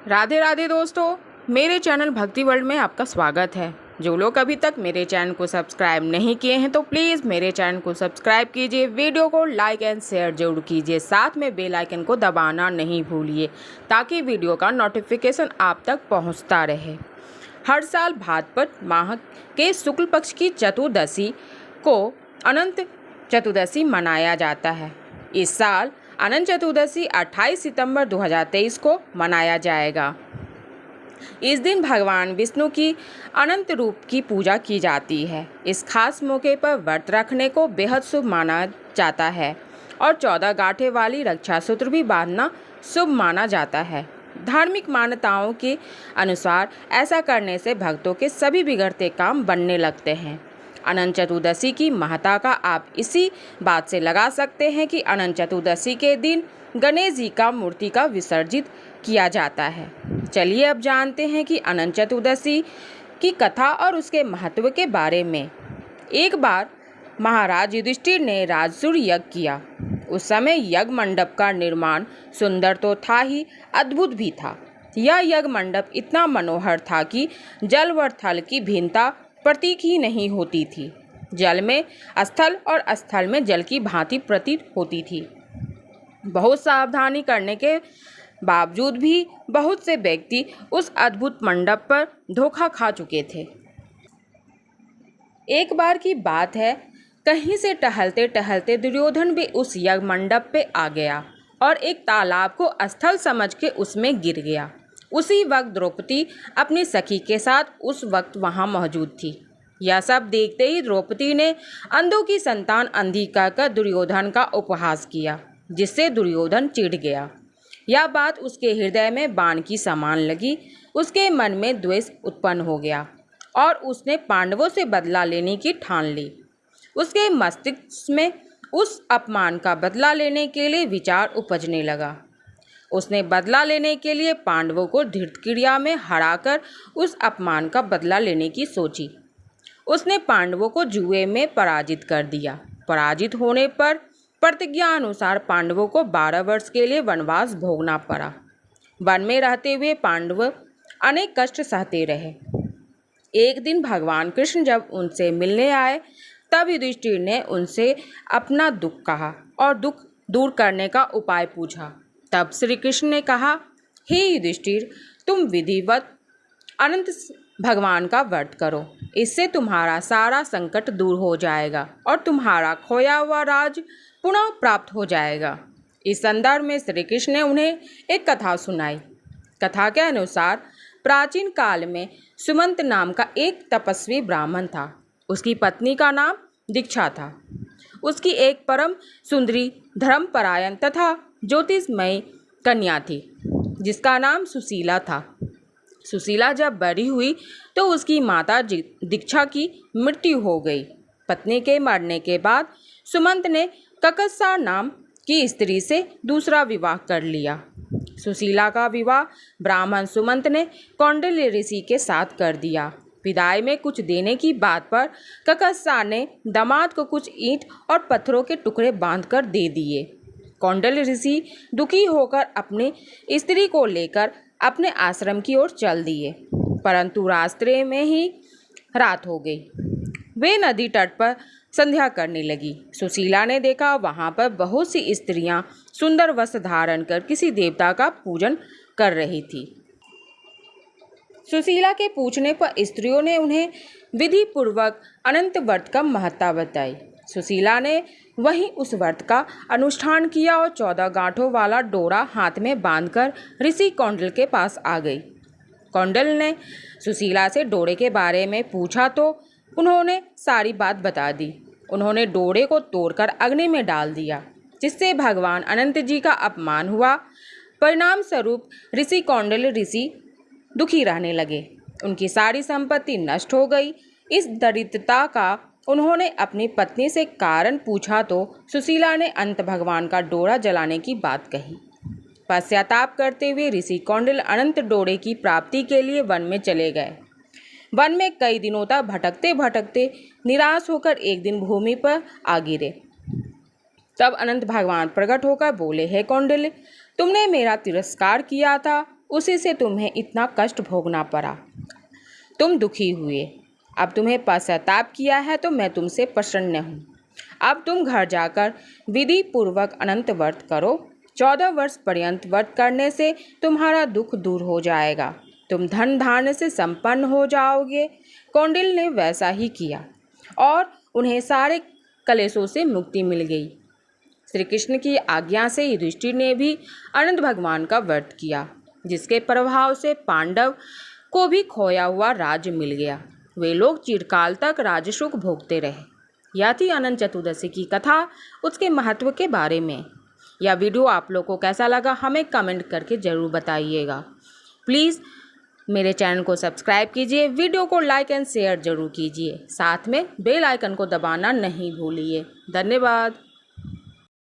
राधे राधे दोस्तों, मेरे चैनल भक्ति वर्ल्ड में आपका स्वागत है। जो लोग अभी तक मेरे चैनल को सब्सक्राइब नहीं किए हैं तो प्लीज़ मेरे चैनल को सब्सक्राइब कीजिए, वीडियो को लाइक एंड शेयर जरूर कीजिए, साथ में बेल आइकन को दबाना नहीं भूलिए ताकि वीडियो का नोटिफिकेशन आप तक पहुंचता रहे। हर साल भाद्रपद माह के शुक्ल पक्ष की चतुर्दशी को अनंत चतुर्दशी मनाया जाता है। इस साल अनंत चतुर्दशी 28 सितंबर 2023 को मनाया जाएगा। इस दिन भगवान विष्णु की अनंत रूप की पूजा की जाती है। इस खास मौके पर व्रत रखने को बेहद शुभ माना जाता है और 14 गांठें वाली रक्षा सूत्र भी बांधना शुभ माना जाता है। धार्मिक मान्यताओं के अनुसार ऐसा करने से भक्तों के सभी बिगड़ते काम बनने लगते हैं। अनंत चतुर्दशी की महत्ता का आप इसी बात से लगा सकते हैं कि अनंत चतुर्दशी के दिन गणेश जी का मूर्ति का विसर्जित किया जाता है। चलिए अब जानते हैं कि अनंत चतुर्दशी की कथा और उसके महत्व के बारे में। एक बार महाराज युधिष्ठिर ने राजसूय यज्ञ किया। उस समय यज्ञ मंडप का निर्माण सुंदर तो था ही, अद्भुत भी था। यह यज्ञ मंडप इतना मनोहर था कि जल व थल की भिन्नता प्रतीक ही नहीं होती थी। जल में स्थल और स्थल में जल की भांति प्रतीत होती थी। बहुत सावधानी करने के बावजूद भी बहुत से व्यक्ति उस अद्भुत मंडप पर धोखा खा चुके थे। एक बार की बात है, कहीं से टहलते टहलते दुर्योधन भी उस यज्ञ मंडप पे आ गया और एक तालाब को स्थल समझ के उसमें गिर गया। उसी वक्त द्रौपदी अपनी सखी के साथ उस वक्त वहां मौजूद थी। यह सब देखते ही द्रौपदी ने अंधों की संतान अंधी कहकर दुर्योधन का उपहास किया, जिससे दुर्योधन चिढ़ गया। यह बात उसके हृदय में बाण की समान लगी। उसके मन में द्वेष उत्पन्न हो गया और उसने पांडवों से बदला लेने की ठान ली। उसके मस्तिष्क में उस अपमान का बदला लेने के लिए विचार उपजने लगा। उसने बदला लेने के लिए पांडवों को धृतक्रिया में हराकर उस अपमान का बदला लेने की सोची। उसने पांडवों को जुए में पराजित कर दिया। पराजित होने पर प्रतिज्ञा अनुसार पांडवों को 12 वर्ष के लिए वनवास भोगना पड़ा। वन में रहते हुए पांडव अनेक कष्ट सहते रहे। एक दिन भगवान कृष्ण जब उनसे मिलने आए तब युधिष्ठिर ने उनसे अपना दुख कहा और दुख दूर करने का उपाय पूछा। तब श्री कृष्ण ने कहा, हे युधिष्ठिर, तुम विधिवत अनंत भगवान का व्रत करो। इससे तुम्हारा सारा संकट दूर हो जाएगा और तुम्हारा खोया हुआ राज पुनः प्राप्त हो जाएगा। इस संदर्भ में श्री कृष्ण ने उन्हें एक कथा सुनाई। कथा के अनुसार प्राचीन काल में सुमंत नाम का एक तपस्वी ब्राह्मण था। उसकी पत्नी का नाम दीक्षा था। उसकी एक परम सुंदरी, धर्मपरायण तथा ज्योतिषमयी कन्या थी, जिसका नाम सुशीला था। सुशीला जब बड़ी हुई तो उसकी माता दीक्षा की मृत्यु हो गई। पत्नी के मरने के बाद सुमंत ने ककस्सा नाम की स्त्री से दूसरा विवाह कर लिया। सुशीला का विवाह ब्राह्मण सुमंत ने कौंडिल्य ऋषि के साथ कर दिया। विदाई में कुछ देने की बात पर ककस्सा ने दामाद को कुछ ईंट और पत्थरों के टुकड़े बांधकर दे दिए। कौंडिल्य ऋषि दुखी होकर अपनी स्त्री को लेकर अपने आश्रम की ओर चल दिए, परंतु रास्ते में ही रात हो गई। वे नदी तट पर संध्या करने लगी। सुशीला ने देखा वहां पर बहुत सी स्त्रियां सुंदर वस्त्र धारण कर किसी देवता का पूजन कर रही थी। सुशीला के पूछने पर स्त्रियों ने उन्हें विधि पूर्वक अनंत व्रत का महत्ता बताई। सुशीला ने वहीं उस व्रत का अनुष्ठान किया और 14 गांठों वाला डोरा हाथ में बांधकर ऋषि कौंडिल्य के पास आ गई। कौंडिल्य ने सुशीला से डोरे के बारे में पूछा तो उन्होंने सारी बात बता दी। उन्होंने डोरे को तोड़कर अग्नि में डाल दिया, जिससे भगवान अनंत जी का अपमान हुआ। परिणाम स्वरूप ऋषि कौंडिल्य ऋषि दुखी रहने लगे। उनकी सारी संपत्ति नष्ट हो गई। इस दरिद्रता का उन्होंने अपनी पत्नी से कारण पूछा तो सुशीला ने अंत भगवान का डोरा जलाने की बात कही। पश्चाताप करते हुए ऋषि कौंडिल्य अनंत डोरे की प्राप्ति के लिए वन में चले गए। वन में कई दिनों तक भटकते भटकते निराश होकर एक दिन भूमि पर आ गिरे। तब अनंत भगवान प्रकट होकर बोले, हे कौंडिल्य, तुमने मेरा तिरस्कार किया था, उसी से तुम्हें इतना कष्ट भोगना पड़ा। तुम दुखी हुए, अब तुम्हें पश्चाताप किया है तो मैं तुमसे प्रसन्न हूँ। अब तुम घर जाकर विधि पूर्वक अनंत व्रत करो। 14 वर्ष पर्यंत व्रत करने से तुम्हारा दुख दूर हो जाएगा, तुम धन धान्य से संपन्न हो जाओगे। कौंडिल ने वैसा ही किया और उन्हें सारे कलेशों से मुक्ति मिल गई। श्री कृष्ण की आज्ञा से युधिष्ठिर ने भी अनंत भगवान का व्रत किया, जिसके प्रभाव से पांडव को भी खोया हुआ राज्य मिल गया। वे लोग चिरकाल तक राजसुख भोगते रहे। यह थी अनंत चतुर्दशी की कथा, उसके महत्व के बारे में। यह वीडियो आप लोग को कैसा लगा हमें कमेंट करके ज़रूर बताइएगा। प्लीज़ मेरे चैनल को सब्सक्राइब कीजिए, वीडियो को लाइक एंड शेयर ज़रूर कीजिए, साथ में बेल आइकन को दबाना नहीं भूलिए। धन्यवाद।